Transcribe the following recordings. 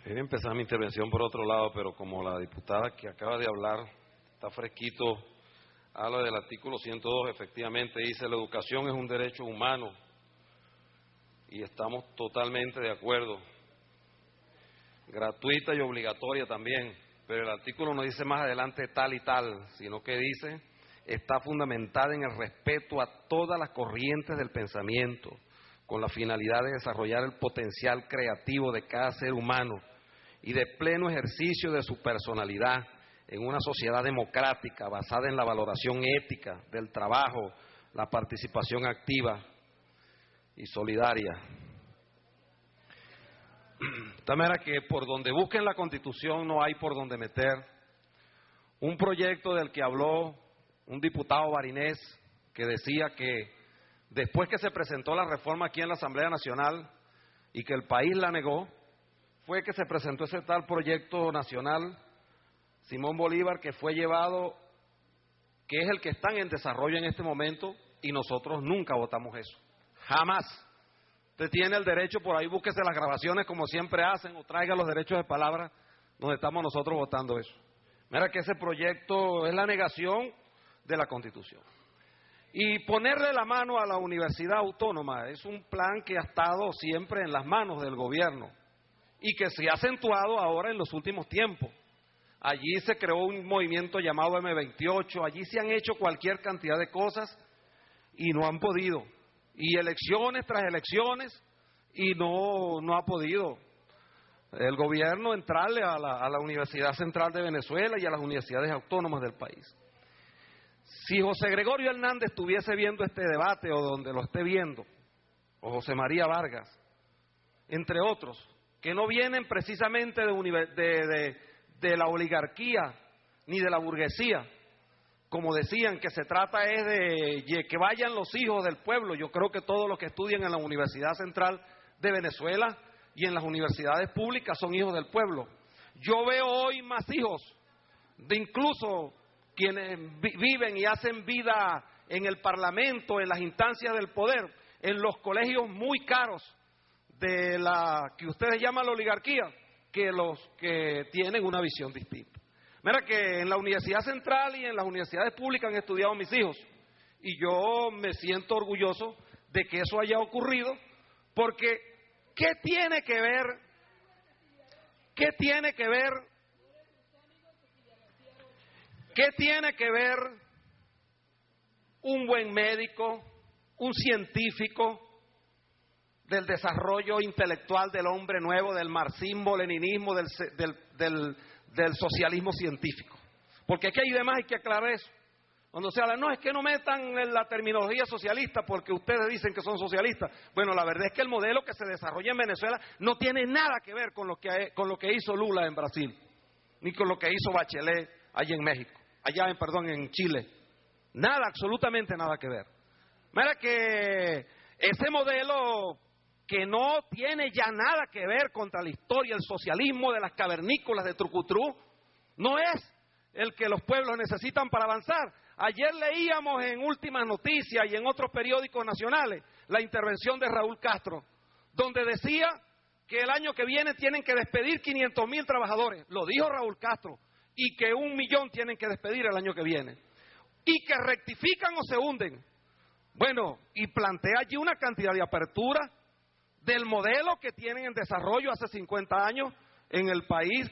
Quería empezar mi intervención por otro lado, pero como la diputada que acaba de hablar está fresquito, habla del artículo 102, efectivamente dice: la educación es un derecho humano, y estamos totalmente de acuerdo, gratuita y obligatoria también, pero el artículo no dice más adelante tal y tal, sino que dice: está fundamentada en el respeto a todas las corrientes del pensamiento, con la finalidad de desarrollar el potencial creativo de cada ser humano y de pleno ejercicio de su personalidad en una sociedad democrática basada en la valoración ética del trabajo, la participación activa y solidaria. De tal manera que por donde busquen la Constitución no hay por donde meter un proyecto del que habló un diputado barinés que decía que después que se presentó la reforma aquí en la Asamblea Nacional y que el país la negó, fue que se presentó ese tal proyecto nacional Simón Bolívar, que fue llevado, que es el que está en desarrollo en este momento, y nosotros nunca votamos eso, jamás. Usted tiene el derecho, por ahí búsquese las grabaciones como siempre hacen, o traiga los derechos de palabra donde estamos nosotros votando eso. Mira que ese proyecto es la negación de la Constitución. Y ponerle la mano a la Universidad Autónoma es un plan que ha estado siempre en las manos del gobierno y que se ha acentuado ahora en los últimos tiempos. Allí se creó un movimiento llamado M28, allí se han hecho cualquier cantidad de cosas y no han podido. Y elecciones tras elecciones y no ha podido el gobierno entrarle a la Universidad Central de Venezuela y a las universidades autónomas del país. Si José Gregorio Hernández estuviese viendo este debate o donde lo esté viendo, o José María Vargas, entre otros, que no vienen precisamente de la oligarquía ni de la burguesía, como decían, que se trata es de que vayan los hijos del pueblo. Yo creo que todos los que estudian en la Universidad Central de Venezuela y en las universidades públicas son hijos del pueblo. Yo veo hoy más hijos de incluso quienes viven y hacen vida en el Parlamento, en las instancias del poder, en los colegios muy caros de la que ustedes llaman la oligarquía, que los que tienen una visión distinta. Mira que en la Universidad Central y en las universidades públicas han estudiado mis hijos, y yo me siento orgulloso de que eso haya ocurrido, porque ¿qué tiene que ver un buen médico, un científico, del desarrollo intelectual del hombre nuevo, del marxismo, leninismo, del socialismo científico? Porque aquí hay que aclarar eso. Cuando se habla, no, es que no metan en la terminología socialista porque ustedes dicen que son socialistas. Bueno, la verdad es que el modelo que se desarrolla en Venezuela no tiene nada que ver con lo que hizo Lula en Brasil, ni con lo que hizo Bachelet allá en México, en Chile. Nada, absolutamente nada que ver. Mira que ese modelo que no tiene ya nada que ver contra la historia, el socialismo de las cavernícolas de Trucutrú, no es el que los pueblos necesitan para avanzar. Ayer leíamos en Últimas Noticias y en otros periódicos nacionales la intervención de Raúl Castro, donde decía que el año que viene tienen que despedir 500,000 trabajadores. Lo dijo Raúl Castro, y que 1,000,000 tienen que despedir el año que viene. Y que rectifican o se hunden. Bueno, y plantea allí una cantidad de apertura del modelo que tienen en desarrollo hace 50 años en el país.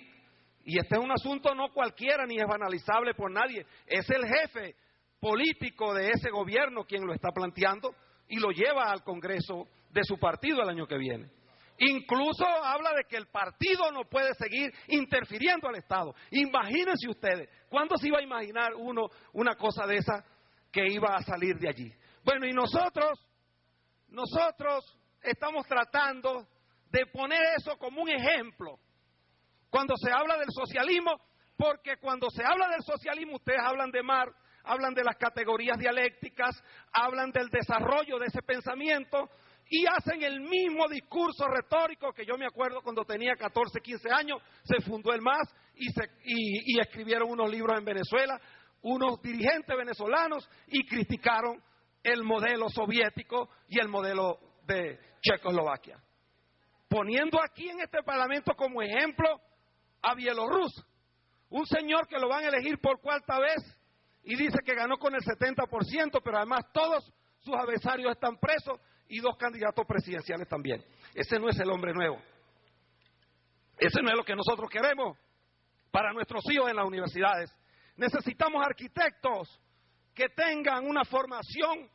Y este es un asunto no cualquiera, ni es banalizable por nadie. Es el jefe político de ese gobierno quien lo está planteando y lo lleva al Congreso de su partido el año que viene. Incluso habla de que el partido no puede seguir interfiriendo al Estado. Imagínense ustedes, ¿cuándo se iba a imaginar uno una cosa de esa que iba a salir de allí? Bueno, y nosotros estamos tratando de poner eso como un ejemplo cuando se habla del socialismo, porque cuando se habla del socialismo ustedes hablan de Marx, hablan de las categorías dialécticas, hablan del desarrollo de ese pensamiento y hacen el mismo discurso retórico que yo me acuerdo cuando tenía 14, 15 años, se fundó el MAS y escribieron unos libros en Venezuela, unos dirigentes venezolanos, y criticaron el modelo soviético y el modelo de Checoslovaquia. poniendo aquí en este Parlamento como ejemplo a Bielorrusia, un señor que lo van a elegir por cuarta vez y dice que ganó con el 70%, pero además todos sus adversarios están presos y 2 candidatos presidenciales también. Ese no es el hombre nuevo. Ese no es lo que nosotros queremos para nuestros hijos en las universidades. Necesitamos arquitectos que tengan una formación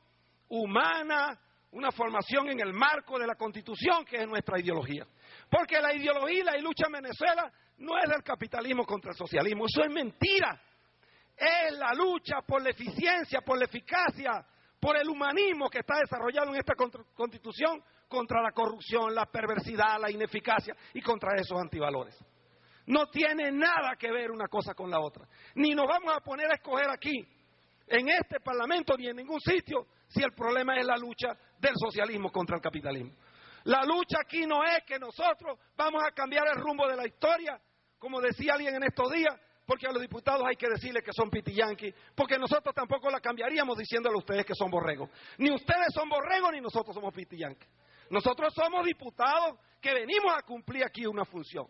humana, una formación en el marco de la Constitución, que es nuestra ideología. Porque la ideología y la lucha en Venezuela no es del capitalismo contra el socialismo, eso es mentira. Es la lucha por la eficiencia, por la eficacia, por el humanismo que está desarrollado en esta Constitución contra la corrupción, la perversidad, la ineficacia y contra esos antivalores. No tiene nada que ver una cosa con la otra. Ni nos vamos a poner a escoger aquí, en este Parlamento, ni en ningún sitio, si el problema es la lucha del socialismo contra el capitalismo. La lucha aquí no es que nosotros vamos a cambiar el rumbo de la historia, como decía alguien en estos días, porque a los diputados hay que decirles que son pitiyanquis, porque nosotros tampoco la cambiaríamos diciéndole a ustedes que son borregos. Ni ustedes son borregos, ni nosotros somos pitiyanquis. Nosotros somos diputados que venimos a cumplir aquí una función.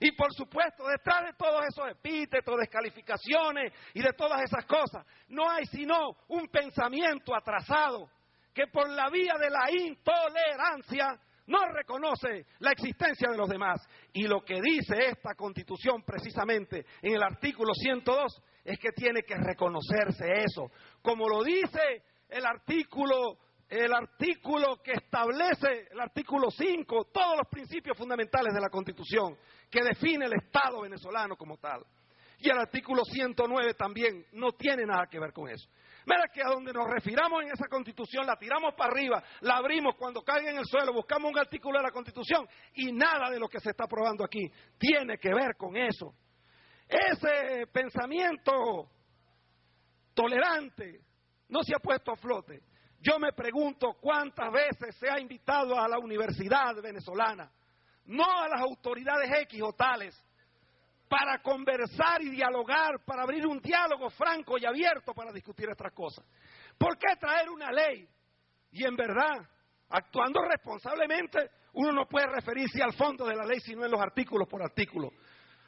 Y por supuesto, detrás de todos esos epítetos, descalificaciones y de todas esas cosas, no hay sino un pensamiento atrasado que por la vía de la intolerancia no reconoce la existencia de los demás. Y lo que dice esta Constitución precisamente en el artículo 102 es que tiene que reconocerse eso. Como lo dice el artículo que establece, el artículo 5, todos los principios fundamentales de la Constitución, que define el Estado venezolano como tal. Y el artículo 109 también no tiene nada que ver con eso. Mira que a donde nos refiramos en esa Constitución, la tiramos para arriba, la abrimos cuando caiga en el suelo, buscamos un artículo de la Constitución y nada de lo que se está aprobando aquí tiene que ver con eso. Ese pensamiento tolerante no se ha puesto a flote. Yo me pregunto cuántas veces se ha invitado a la universidad venezolana, no a las autoridades X o tales, para conversar y dialogar, para abrir un diálogo franco y abierto para discutir estas cosas. ¿Por qué traer una ley? Y en verdad, actuando responsablemente, uno no puede referirse al fondo de la ley, sino en los artículos por artículo.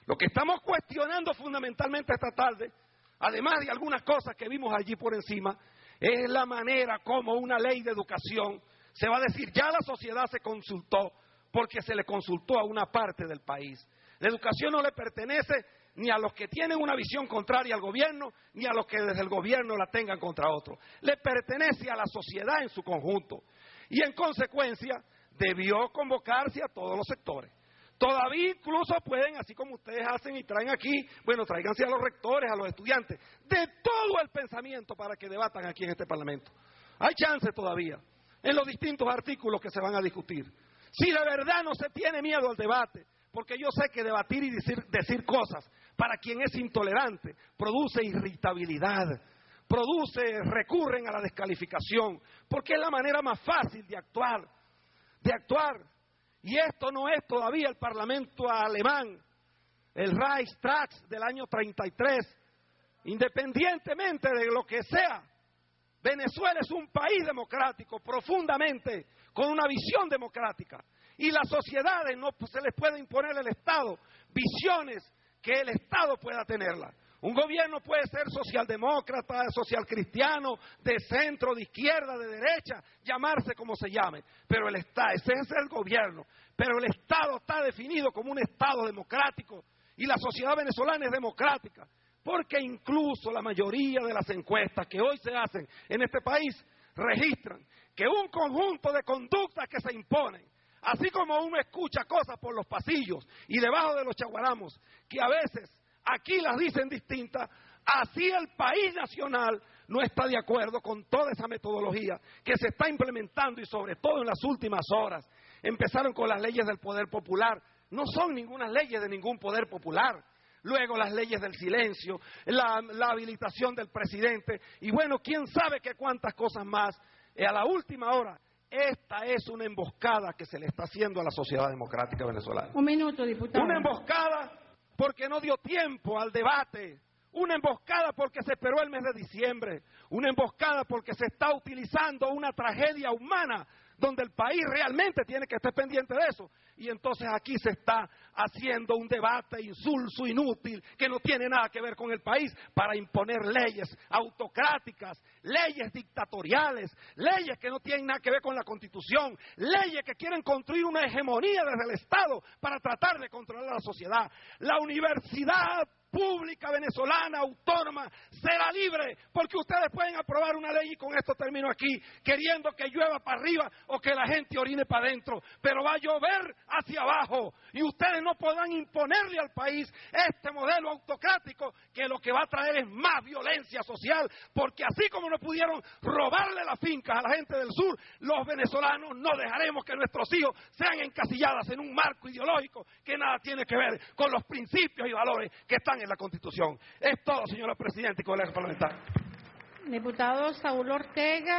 Lo que estamos cuestionando fundamentalmente esta tarde, además de algunas cosas que vimos allí por encima, es la manera como una ley de educación se va a decir, ya la sociedad se consultó, porque se le consultó a una parte del país. La educación no le pertenece ni a los que tienen una visión contraria al gobierno, ni a los que desde el gobierno la tengan contra otros. Le pertenece a la sociedad en su conjunto. Y en consecuencia, debió convocarse a todos los sectores. Todavía incluso pueden, así como ustedes hacen y traen aquí, bueno, tráiganse a los rectores, a los estudiantes, de todo el pensamiento para que debatan aquí en este Parlamento. Hay chance todavía, en los distintos artículos que se van a discutir. Si de verdad no se tiene miedo al debate, porque yo sé que debatir y decir cosas para quien es intolerante produce irritabilidad, recurren a la descalificación, porque es la manera más fácil de actuar. Y esto no es todavía el Parlamento alemán, el Reichstag del año 33, independientemente de lo que sea. Venezuela es un país democrático, profundamente, con una visión democrática. Y las sociedades no se les puede imponer al Estado visiones que el Estado pueda tenerlas. Un gobierno puede ser socialdemócrata, socialcristiano, de centro, de izquierda, de derecha, llamarse como se llame. Pero el Estado, ese es el gobierno. Pero el Estado está definido como un Estado democrático y la sociedad venezolana es democrática. Porque incluso la mayoría de las encuestas que hoy se hacen en este país registran que un conjunto de conductas que se imponen, así como uno escucha cosas por los pasillos y debajo de los chaguaramos, que a veces aquí las dicen distintas, así el país nacional no está de acuerdo con toda esa metodología que se está implementando y sobre todo en las últimas horas. Empezaron con las leyes del poder popular, no son ninguna leyes de ningún poder popular. Luego las leyes del silencio, la habilitación del presidente y bueno, quién sabe qué cuántas cosas más. A la última hora, esta es una emboscada que se le está haciendo a la sociedad democrática venezolana. Un minuto, diputado. Una emboscada porque no dio tiempo al debate, una emboscada porque se esperó el mes de diciembre, una emboscada porque se está utilizando una tragedia humana donde el país realmente tiene que estar pendiente de eso. Y entonces aquí se está haciendo un debate insulso, inútil, que no tiene nada que ver con el país, para imponer leyes autocráticas, leyes dictatoriales, leyes que no tienen nada que ver con la Constitución, leyes que quieren construir una hegemonía desde el Estado para tratar de controlar a la sociedad. La universidad pública venezolana, autónoma, será libre, porque ustedes pueden aprobar una ley, y con esto termino aquí, queriendo que llueva para arriba o que la gente orine para adentro, pero va a llover hacia abajo, y ustedes no podrán imponerle al país este modelo autocrático, que lo que va a traer es más violencia social, porque así como no pudieron robarle las fincas a la gente del sur, los venezolanos no dejaremos que nuestros hijos sean encasillados en un marco ideológico que nada tiene que ver con los principios y valores que están en la Constitución. Es todo, señora Presidenta y colegas parlamentarios. Diputado Saúl Ortega.